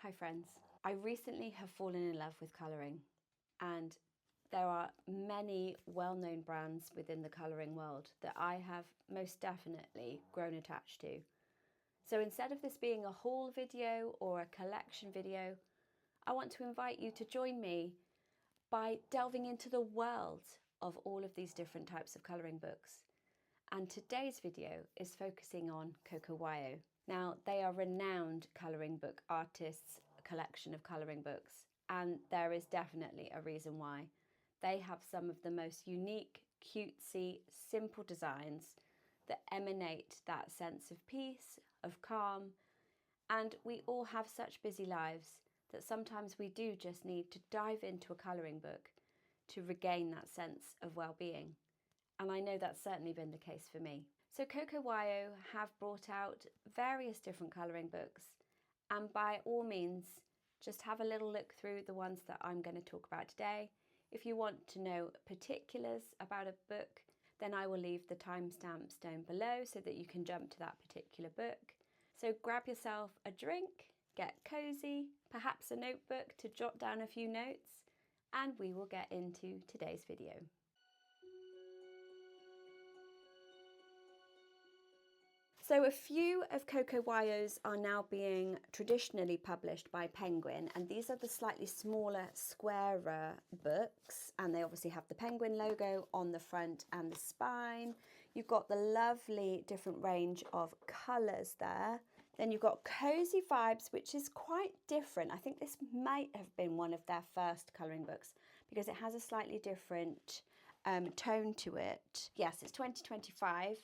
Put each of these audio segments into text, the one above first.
Hi friends. I recently have fallen in love with colouring, and there are many well-known brands within the colouring world that I have most definitely grown attached to. So instead of this being a haul video or a collection video, I want to invite you to join me by delving into the world of all of these different types of colouring books. And today's video is focusing on Coco Wyo. Now, they are renowned colouring book artists, a collection of colouring books, and there is definitely a reason why. They have some of the most unique, cutesy, simple designs that emanate that sense of peace, of calm, and we all have such busy lives that sometimes we do just need to dive into a colouring book to regain that sense of well-being. And I know that's certainly been the case for me. So Coco Wyo have brought out various different colouring books, and by all means, just have a little look through the ones that I'm going to talk about today. If you want to know particulars about a book, then I will leave the timestamps down below so that you can jump to that particular book. So grab yourself a drink, get cozy, perhaps a notebook to jot down a few notes, and we will get into today's video. So a few of Coco Wyo's are now being traditionally published by Penguin, and these are the slightly smaller, squarer books, and they obviously have the Penguin logo on the front and the spine. You've got the lovely different range of colours there. Then you've got Cosy Vibes, which is quite different. I think this might have been one of their first colouring books because it has a slightly different tone to it. Yes, it's 2025.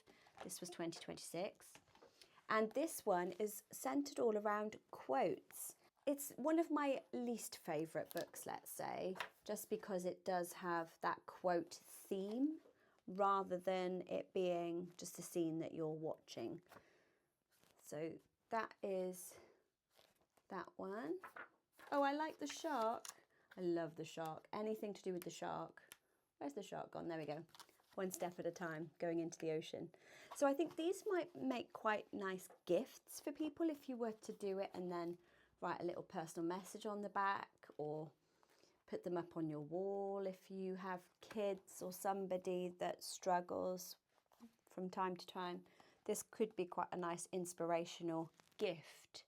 This was 2026. And this one is centered all around quotes. It's one of my least favorite books, let's say, just because it does have that quote theme rather than it being just a scene that you're watching. So that is that one. Oh, I like the shark. I love the shark. Anything to do with the shark. Where's the shark gone? There we go. One step at a time, going into the ocean. So I think these might make quite nice gifts for people if you were to do it and then write a little personal message on the back, or put them up on your wall if you have kids or somebody that struggles from time to time. This could be quite a nice inspirational gift.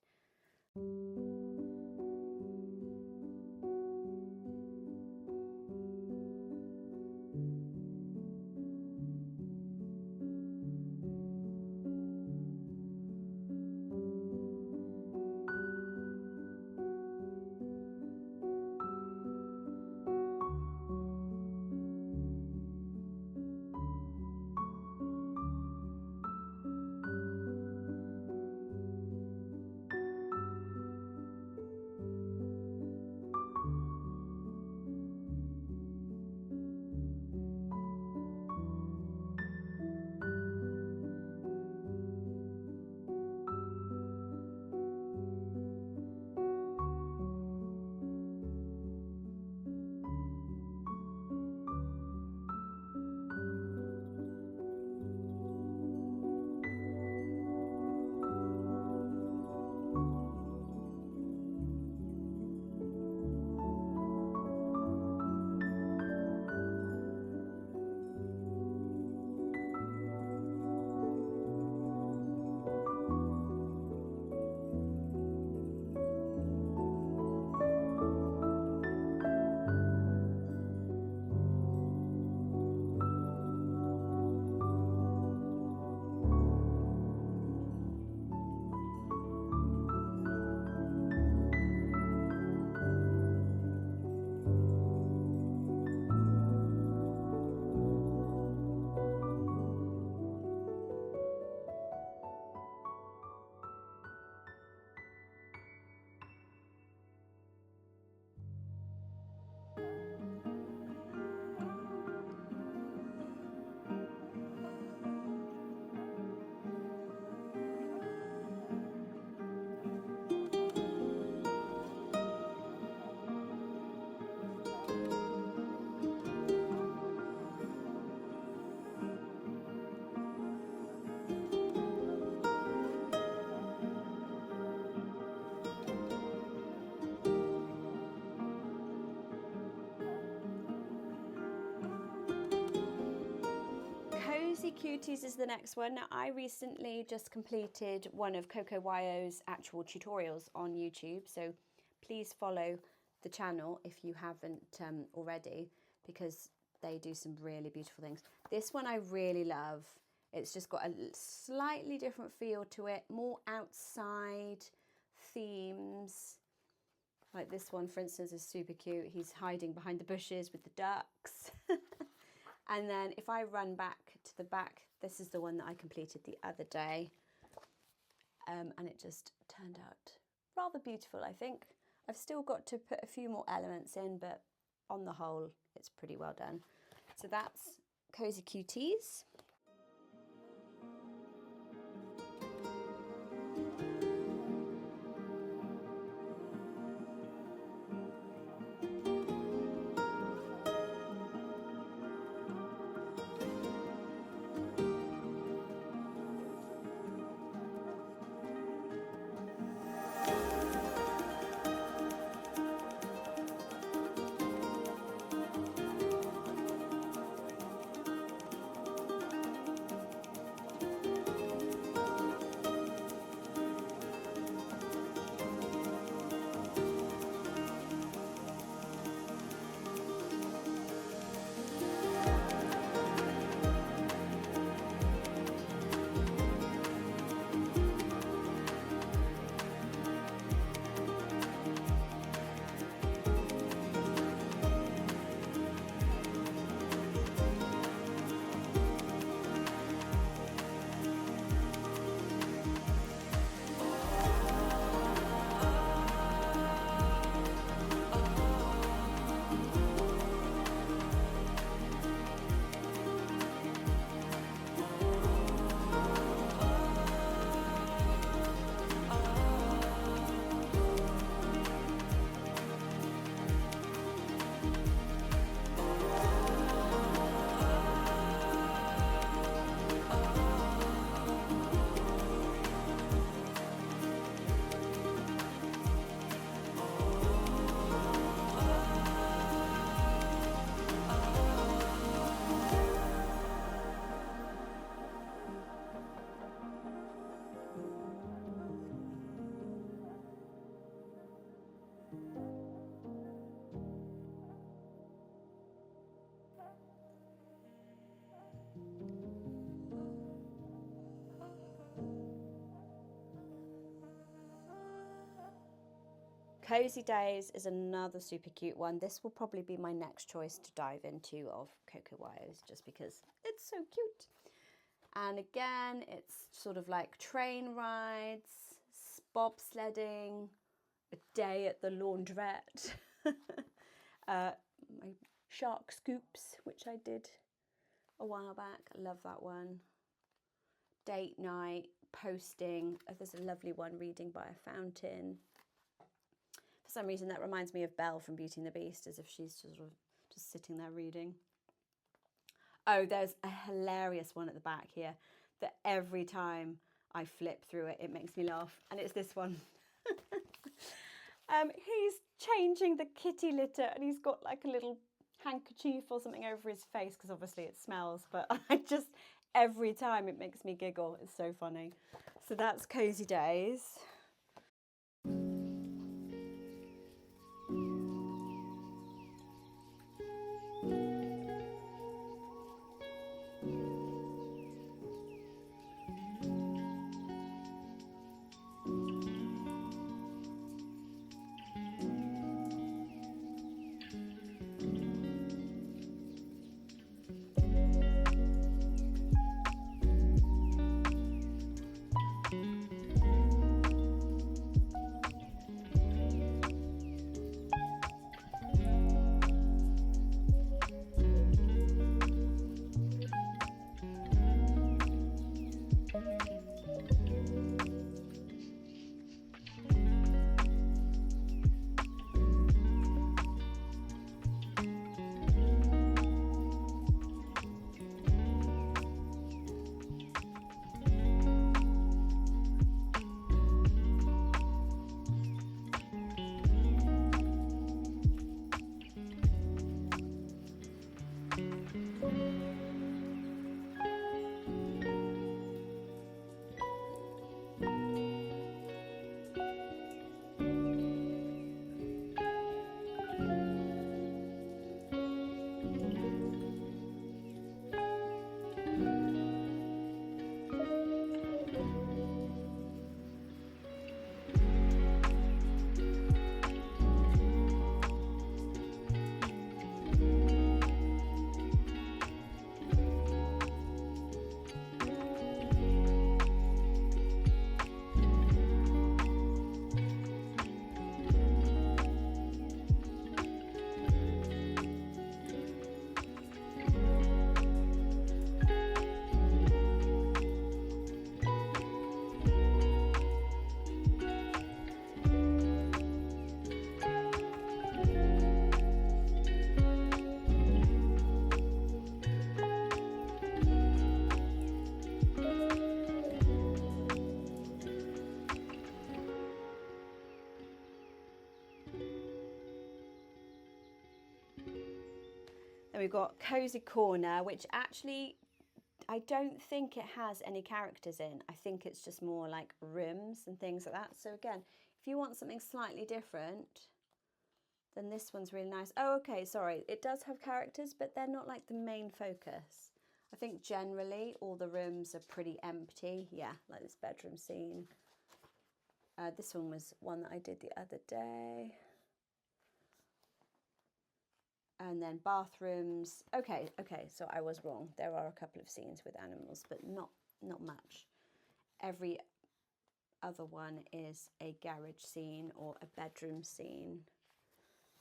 Cuties is the next one. Now, I recently just completed one of Coco Wyo's actual tutorials on YouTube, so please follow the channel if you haven't already, because they do some really beautiful things. This one I really love. It's just got a slightly different feel to it, more outside themes. Like this one, for instance, is super cute. He's hiding behind the bushes with the ducks. And then if I run back to the back, this is the one that I completed the other day. And it just turned out rather beautiful, I think. I've still got to put a few more elements in, but on the whole, it's pretty well done. So that's Cosy Cuties. Cozy Days is another super cute one. This will probably be my next choice to dive into of Coco Wyo's, just because it's so cute. And again, it's sort of like train rides, bobsledding, a day at the laundrette, my shark scoops, which I did a while back. I love that one. Date night, posting. Oh, there's a lovely one, reading by a fountain. For some reason that reminds me of Belle from Beauty and the Beast, as if she's sort of just sitting there reading. Oh, there's a hilarious one at the back here that every time I flip through it, it makes me laugh, and it's this one. He's changing the kitty litter and he's got like a little handkerchief or something over his face, because obviously it smells, but every time it makes me giggle. It's so funny. So that's Cozy Days. we've got Cosy Corner, which actually I don't think it has any characters in. I think it's just more like rooms and things like that. So again, if you want something slightly different, then this one's really nice. Oh, okay, sorry. It does have characters, but they're not like the main focus. I think generally all the rooms are pretty empty. Yeah, like this bedroom scene. This one was one that I did the other day. And then bathrooms. Okay, so I was wrong. There are a couple of scenes with animals, but not much. Every other one is a garage scene or a bedroom scene,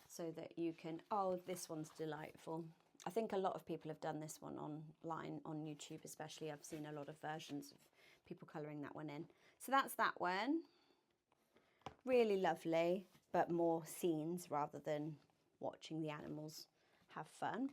so that you can, oh, this one's delightful. I think a lot of people have done this one online, on YouTube especially. I've seen a lot of versions of people colouring that one in. So that's that one. Really lovely, but more scenes rather than watching the animals have fun.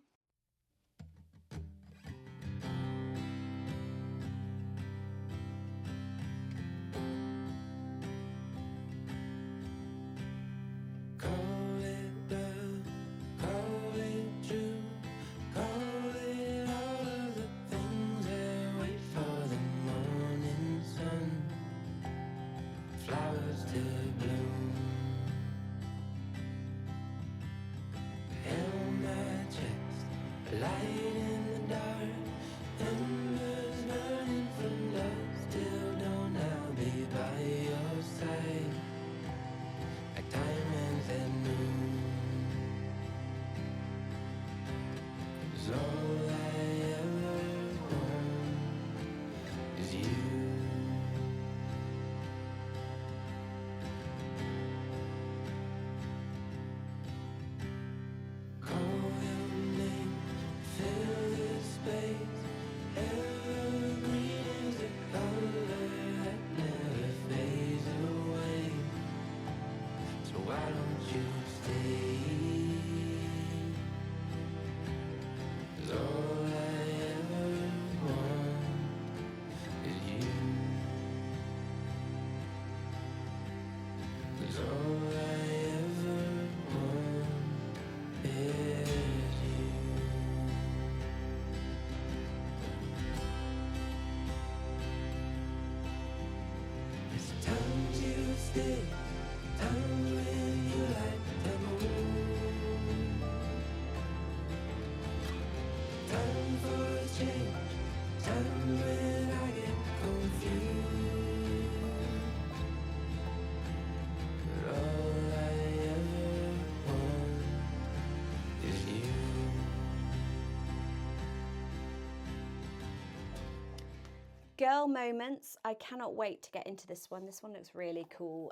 Girl moments. I cannot wait to get into this one. This one looks really cool.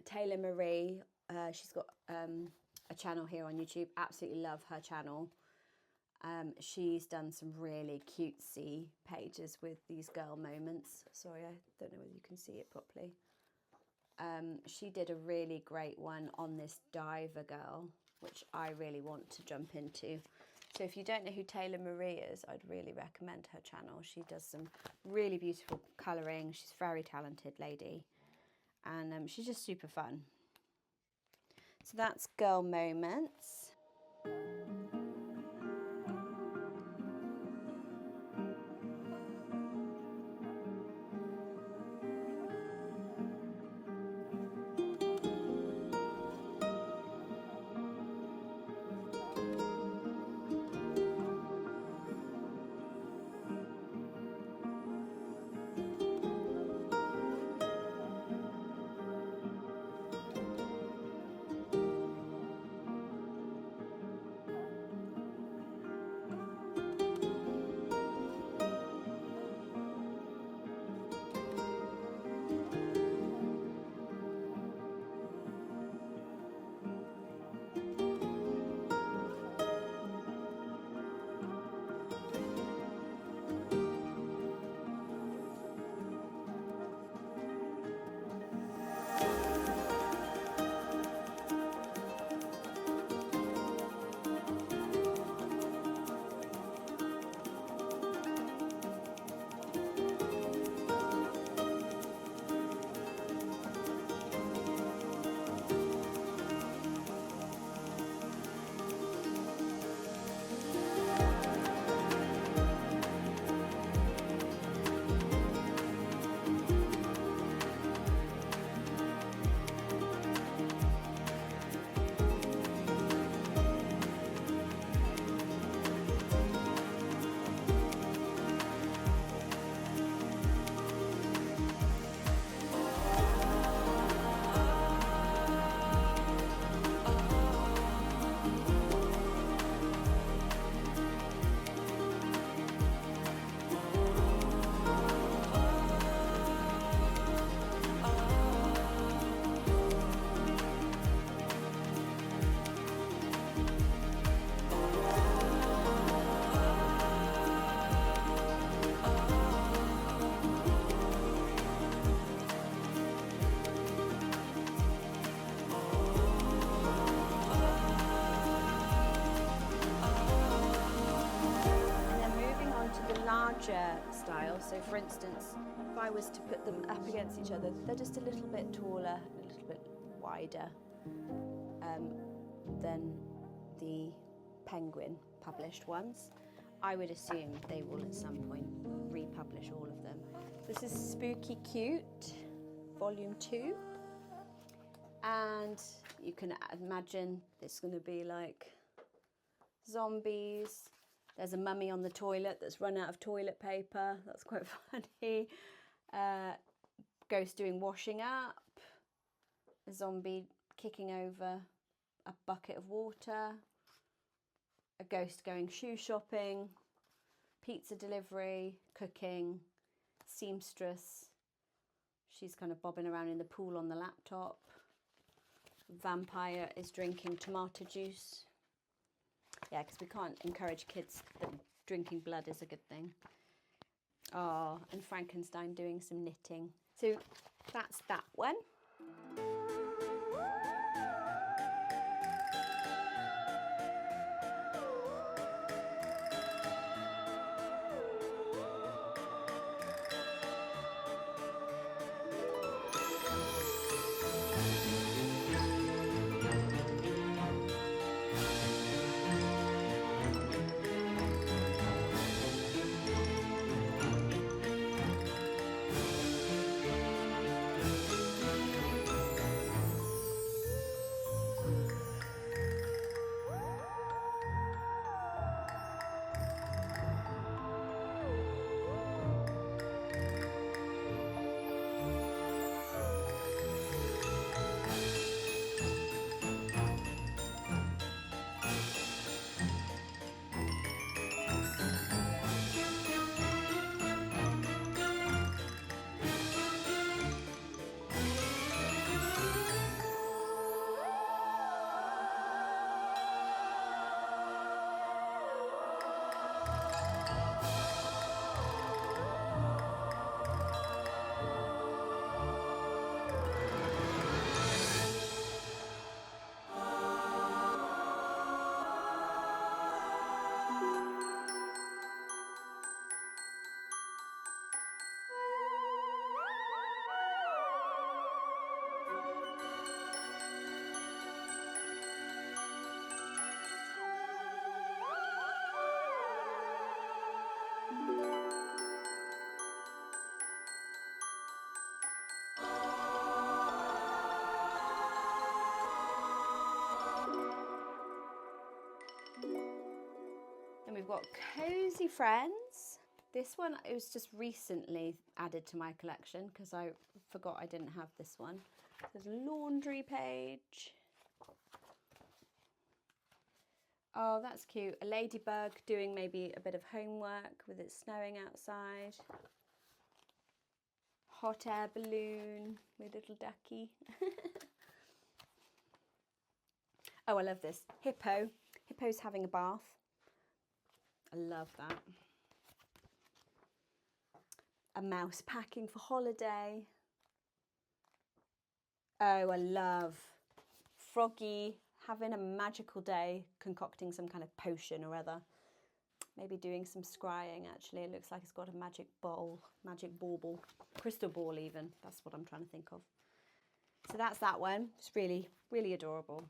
Taylor Marie, she's got a channel here on YouTube. Absolutely love her channel. She's done some really cutesy pages with these girl moments. Sorry, I don't know whether you can see it properly. She did a really great one on this diver girl, which I really want to jump into. So if you don't know who Taylor Marie is, I'd really recommend her channel. She does some really beautiful colouring. She's a very talented lady, and she's just super fun. So that's Girl Moments. signature style. So for instance, if I was to put them up against each other, they're just a little bit taller, a little bit wider than the Penguin published ones. I would assume they will at some point republish all of them. This is Spooky Cute, Volume 2. And you can imagine it's going to be like zombies. There's a mummy on the toilet that's run out of toilet paper. That's quite funny. Ghost doing washing up. A zombie kicking over a bucket of water. A ghost going shoe shopping. Pizza delivery. Cooking. Seamstress. She's kind of bobbing around in the pool on the laptop. Vampire is drinking tomato juice. Yeah, because we can't encourage kids that drinking blood is a good thing. Oh, and Frankenstein doing some knitting. So that's that one. Then we've got Cosy Friends. This one, it was just recently added to my collection because I forgot I didn't have this one. There's a laundry page. Oh, that's cute. A ladybug doing maybe a bit of homework with it snowing outside. Hot air balloon with little ducky. Oh, I love this. Hippo. Hippo's having a bath. I love that. A mouse packing for holiday. Oh, I love Froggy having a magical day, concocting some kind of potion or other. Maybe doing some scrying, actually. It looks like it's got a magic bowl, magic bauble, crystal ball even. That's what I'm trying to think of. So that's that one. It's really, really adorable.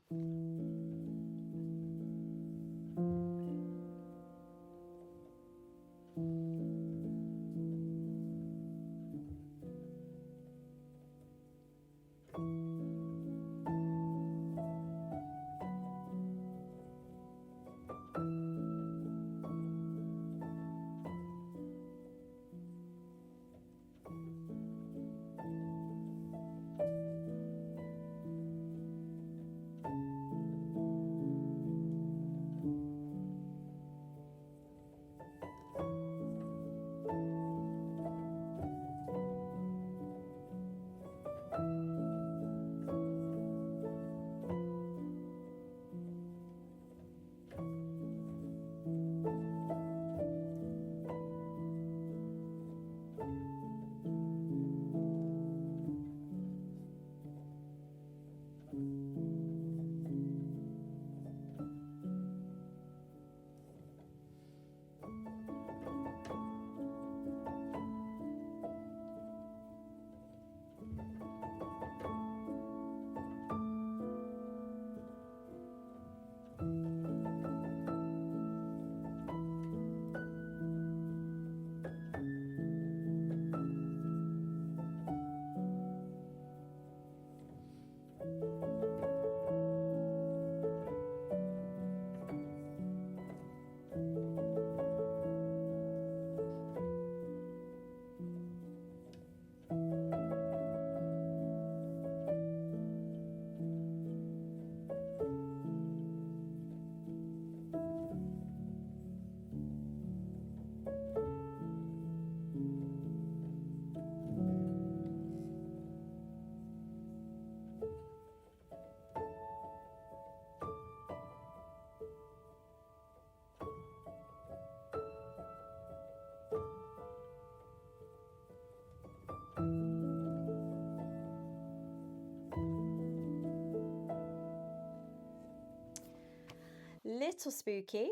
Little spooky.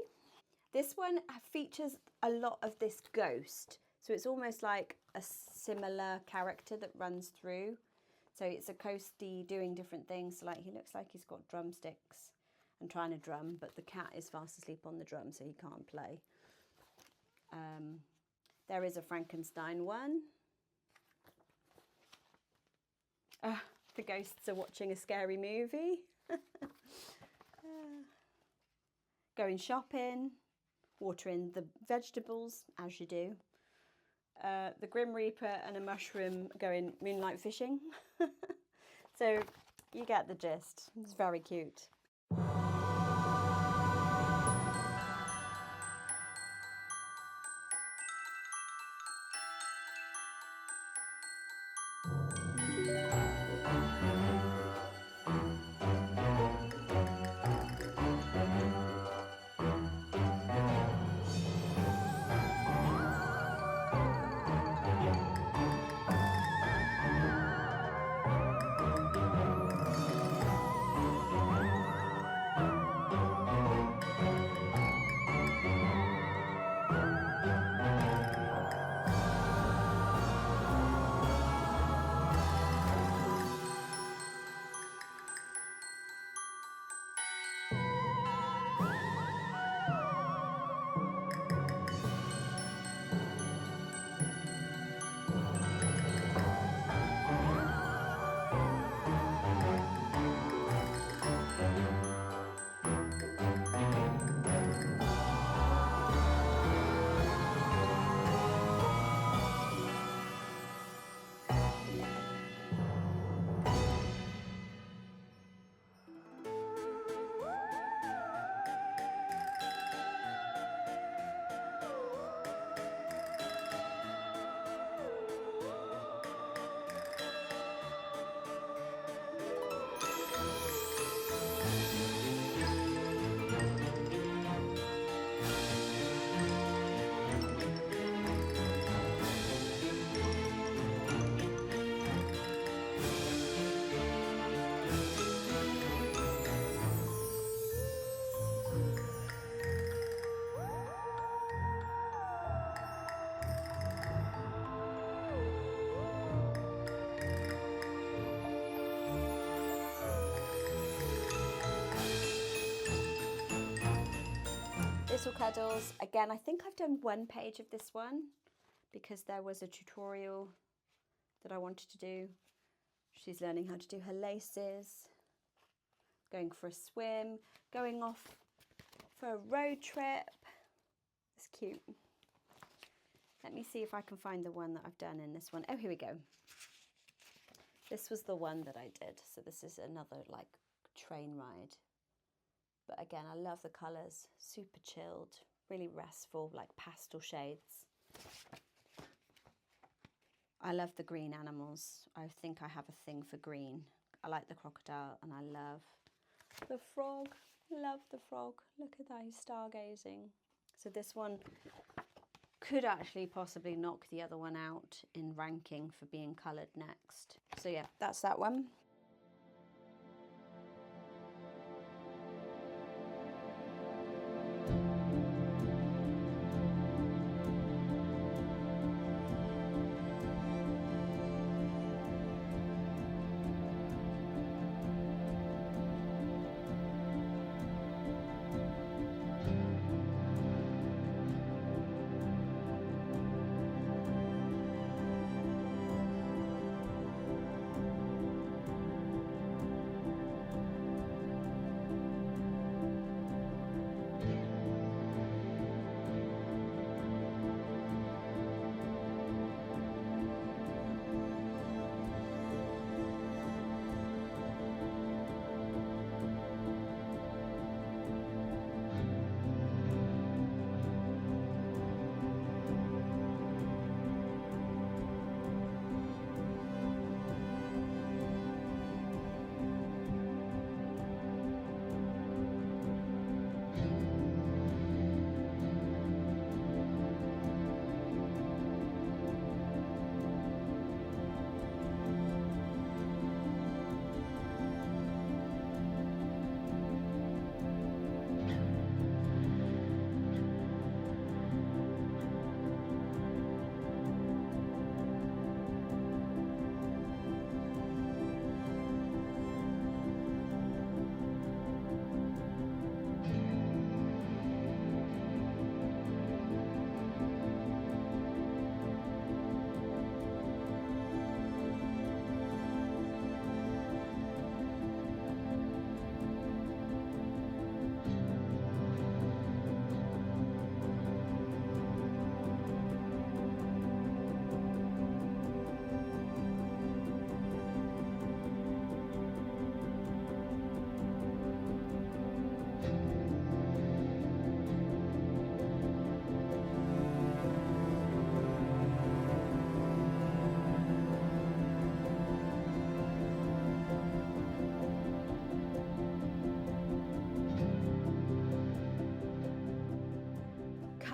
This one features a lot of this ghost. So it's almost like a similar character that runs through. So it's a Coasty doing different things. So like he looks like he's got drumsticks and trying to drum, but the cat is fast asleep on the drum, so he can't play. There is a Frankenstein one. The ghosts are watching a scary movie. Going shopping, watering the vegetables, as you do. The Grim Reaper and a mushroom going moonlight fishing. So you get the gist. It's very cute. Little Cuddles. Again, I think I've done one page of this one because there was a tutorial that I wanted to do. She's learning how to do her laces, going for a swim, going off for a road trip. It's cute. Let me see if I can find the one that I've done in this one. Oh, here we go. This was the one that I did. So this is another like train ride. But again, I love the colours, super chilled, really restful, like pastel shades. I love the green animals. I think I have a thing for green. I like the crocodile and I love the frog. Love the frog. Look at that, he's stargazing. So this one could actually possibly knock the other one out in ranking for being coloured next. So yeah, that's that one.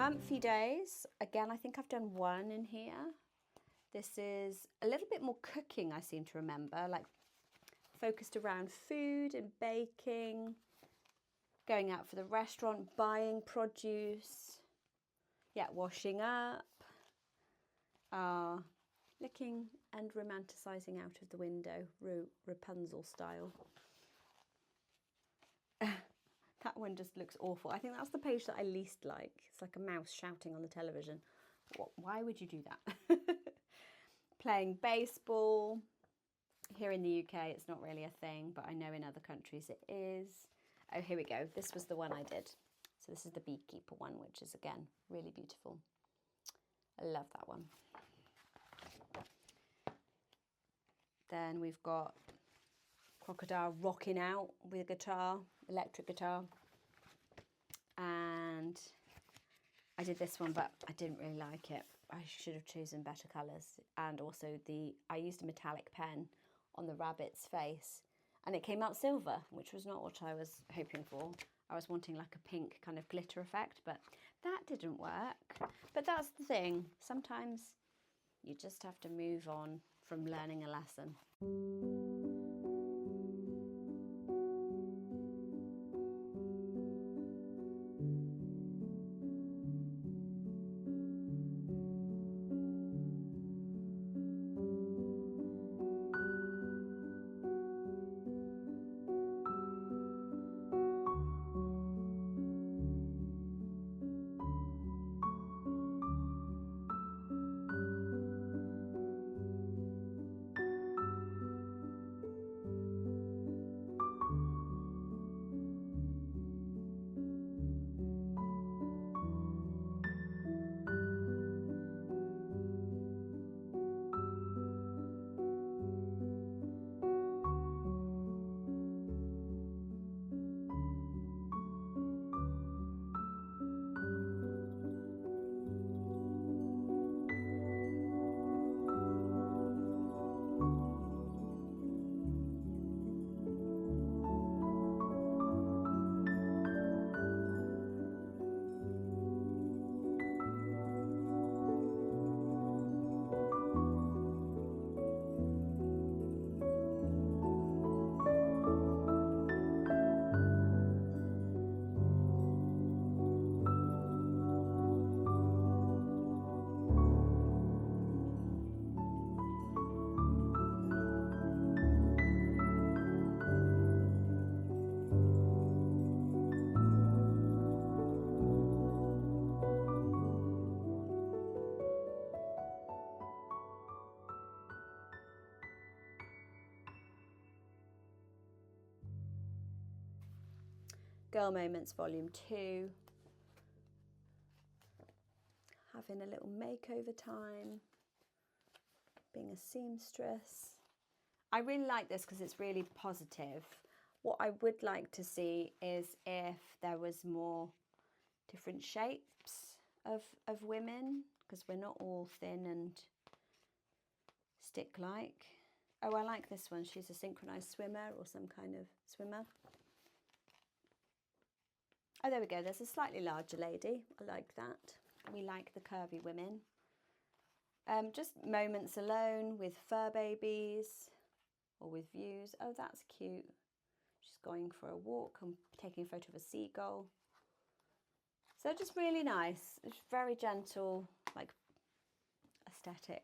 Comfy days. Again, I think I've done one in here. This is a little bit more cooking, I seem to remember, like focused around food and baking, going out for the restaurant, buying produce, yeah, washing up, looking and romanticising out of the window, Rapunzel style. That one just looks awful. I think that's the page that I least like. It's like a mouse shouting on the television. Why would you do that? Playing baseball. Here in the UK, it's not really a thing, but I know in other countries it is. Oh, here we go. This was the one I did. So this is the beekeeper one, which is, again, really beautiful. I love that one. Then we've got Crocodile rocking out with a guitar, electric guitar. And I did this one, but I didn't really like it. I should have chosen better colours. And also I used a metallic pen on the rabbit's face, and it came out silver, which was not what I was hoping for. I was wanting like a pink kind of glitter effect, but that didn't work. But that's the thing. Sometimes you just have to move on from learning a lesson. Girl Moments Volume 2. Having a little makeover time. Being a seamstress. I really like this because it's really positive. What I would like to see is if there was more different shapes of women, because we're not all thin and stick-like. Oh, I like this one. She's a synchronized swimmer or some kind of swimmer. Oh, there we go. There's a slightly larger lady. I like that. We like the curvy women. Just moments alone with fur babies or with views. Oh, that's cute. She's going for a walk and taking a photo of a seagull. So just really nice. It's very gentle, like aesthetic.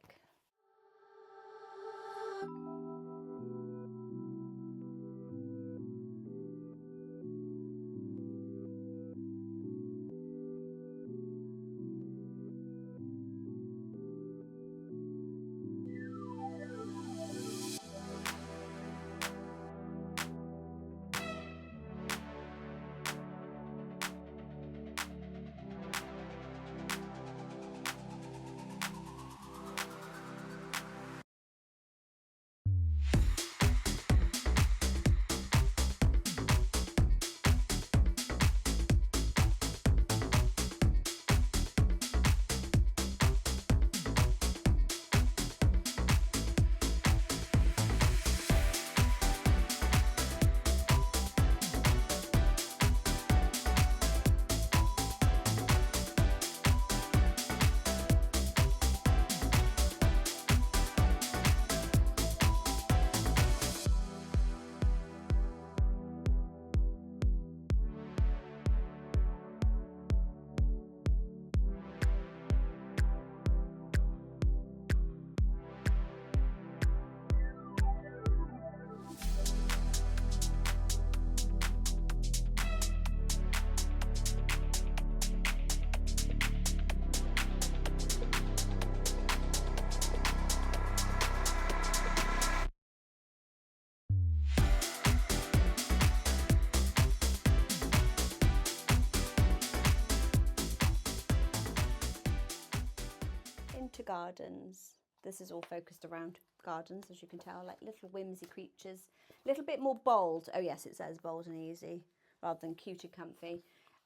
to gardens. This is all focused around gardens, as you can tell, like little whimsy creatures. A little bit more bold. Oh yes, it says bold and easy rather than cute and comfy.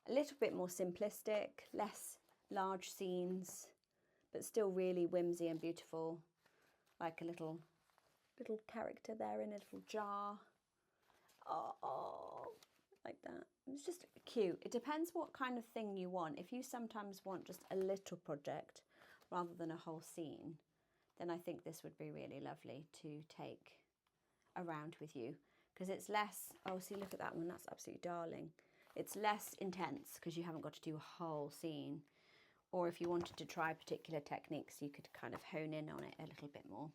A little bit more simplistic, less large scenes, but still really whimsy and beautiful. Like a little character there in a little jar. Oh, like that. It's just cute. It depends what kind of thing you want. If you sometimes want just a little project rather than a whole scene, then I think this would be really lovely to take around with you, because it's less, oh see, look at that one, that's absolutely darling. It's less intense because you haven't got to do a whole scene. Or if you wanted to try particular techniques, you could kind of hone in on it a little bit more.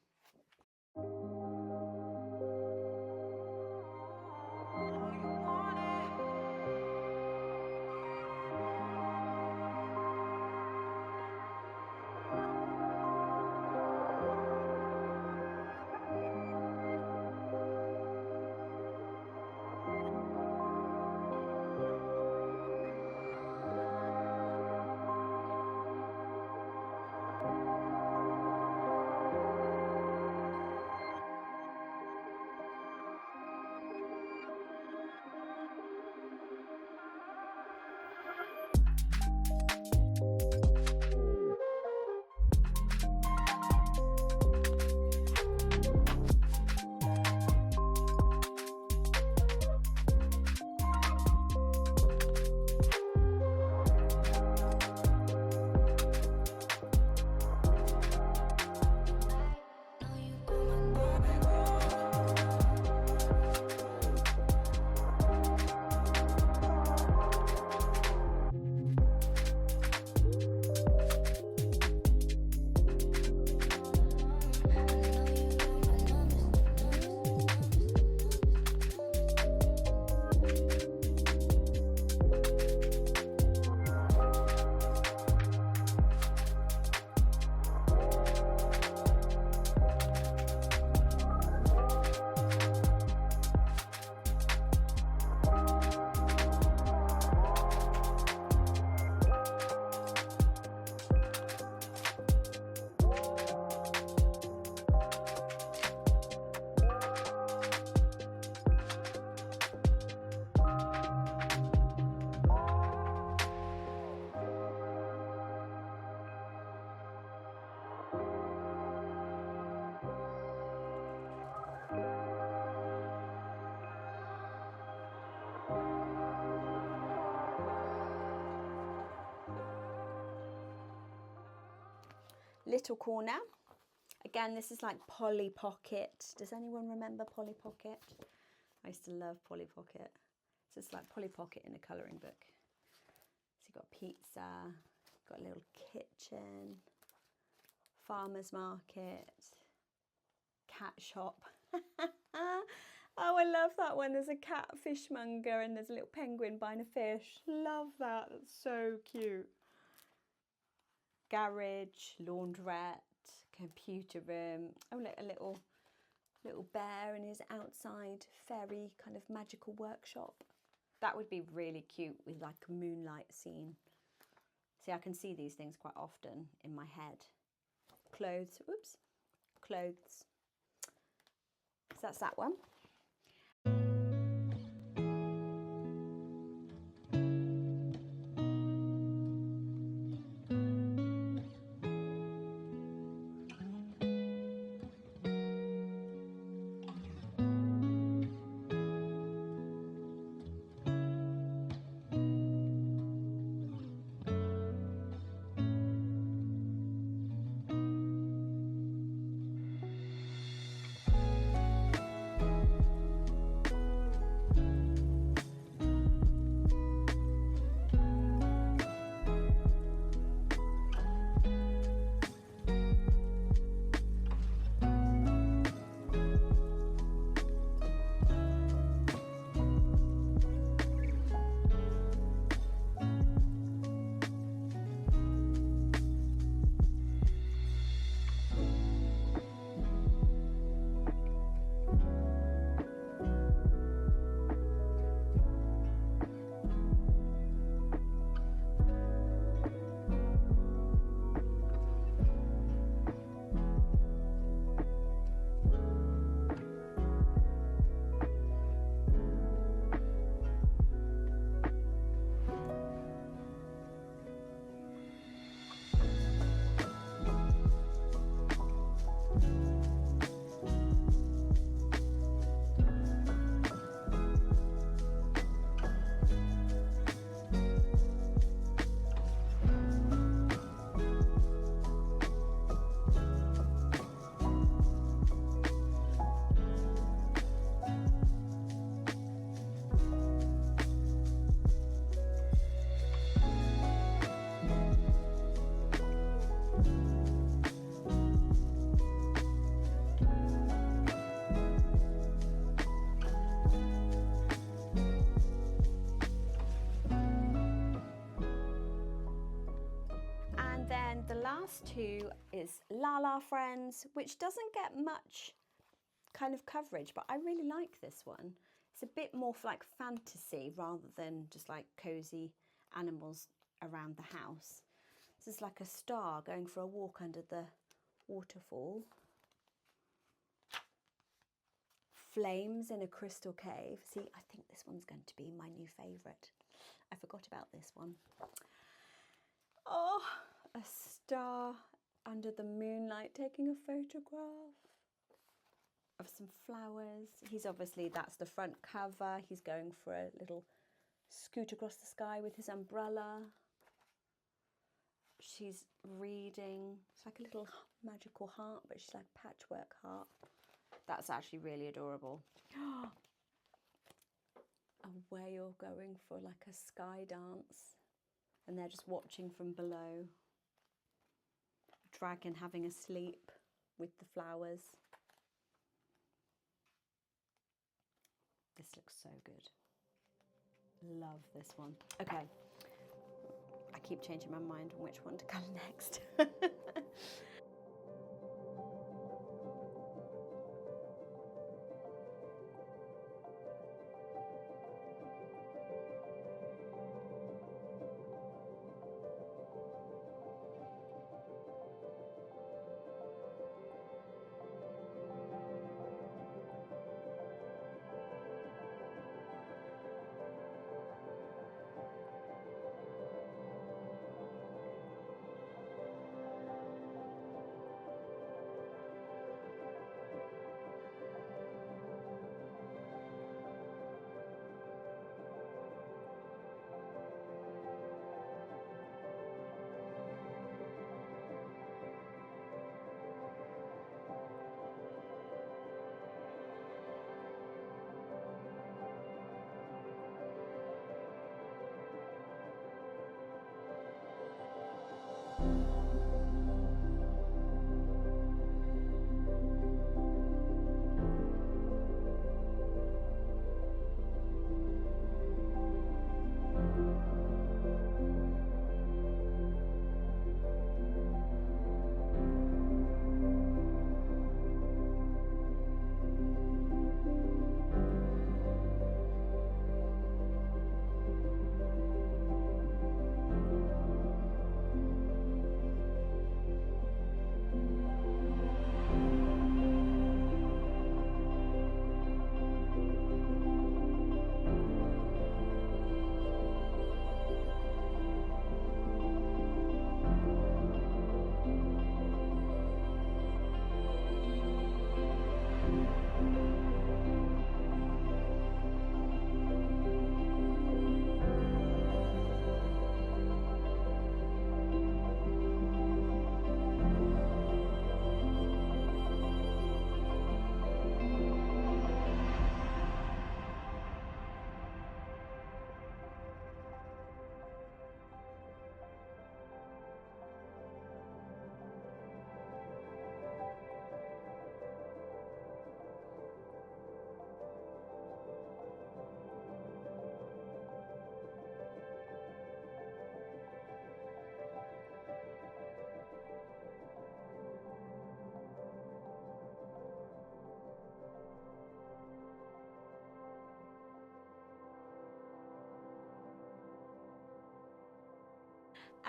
Little corner. Again, this is like Polly Pocket. Does anyone remember Polly Pocket? I used to love Polly Pocket. So it's like Polly Pocket in a colouring book. So you've got pizza, got a little kitchen, farmer's market, cat shop. Oh, I love that one. There's a cat fishmonger and there's a little penguin buying a fish. Love that. That's so cute. Garage, laundrette, computer room. Oh, look, a little bear in his outside fairy kind of magical workshop. That would be really cute with like a moonlight scene. See, I can see these things quite often in my head. Clothes, oops, clothes. So that's that one. last two is LaLa Friends, which doesn't get much kind of coverage, but I really like this one. It's a bit more like fantasy rather than just like cozy animals around the house. This is like a star going for a walk under the waterfall. Flames in a crystal cave. See, I think this one's going to be my new favourite. I forgot about this one. Oh, a star under the moonlight taking a photograph of some flowers. He's obviously, that's the front cover. He's going for a little scoot across the sky with his umbrella. She's reading. It's like a little magical heart, but she's like a patchwork heart. That's actually really adorable. A whale going for like a sky dance, and they're just watching from below. A dragon having a sleep with the flowers. This looks so good. Love this one. Okay. I keep changing my mind on which one to colour next.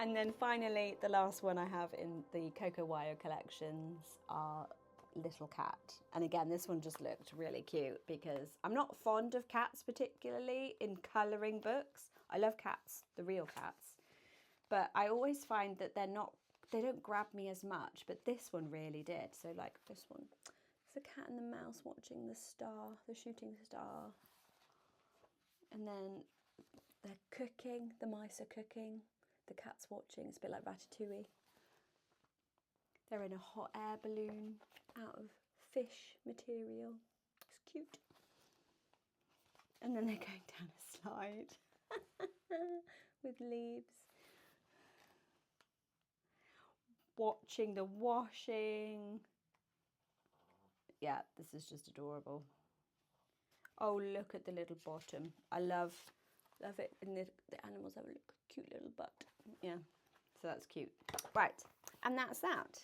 And then finally, the last one I have in the Coco Wyo collections are Little Cat. And again, this one just looked really cute because I'm not fond of cats particularly in colouring books. I love cats, the real cats. But I always find that they don't grab me as much, but this one really did. So like this one, it's the cat and the mouse watching the star, the shooting star. And then they're cooking, the mice are cooking. The cat's watching. It's a bit like Ratatouille. They're in a hot air balloon out of fish material. It's cute. And then they're going down a slide with leaves. Watching the washing. Yeah, this is just adorable. Oh, look at the little bottom. I love it. And the animals have a cute little butt. Yeah, So that's cute. Right, and that's that.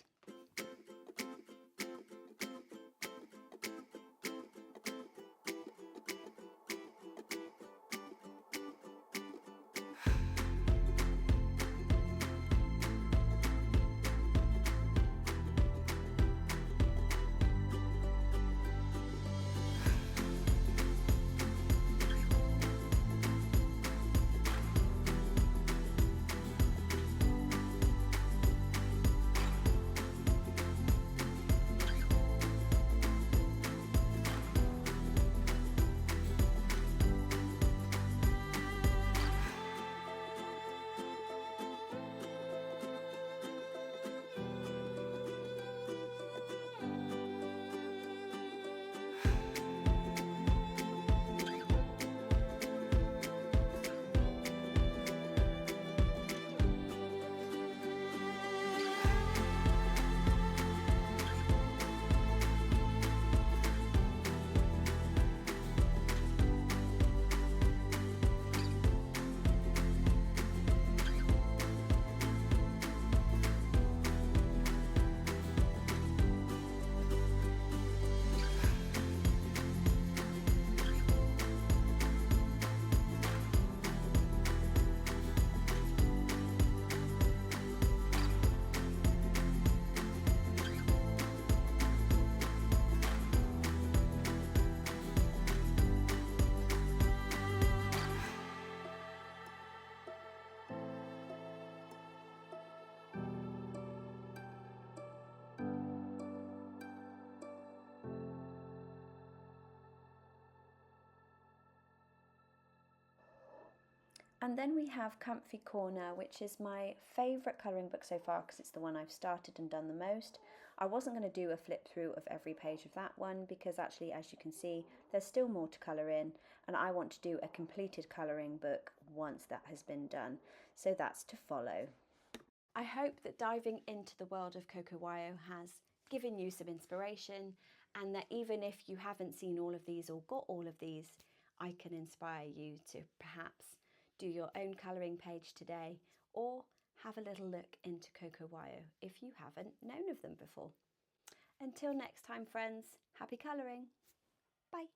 And then we have Comfy Corner, which is my favourite colouring book so far because it's the one I've started and done the most. I wasn't going to do a flip through of every page of that one because actually, as you can see, there's still more to colour in, and I want to do a completed colouring book once that has been done. So that's to follow. I hope that diving into the world of Coco Wyo has given you some inspiration, and that even if you haven't seen all of these or got all of these, I can inspire you to perhaps do your own colouring page today, or have a little look into Coco Wyo if you haven't known of them before. Until next time, friends, happy colouring. Bye.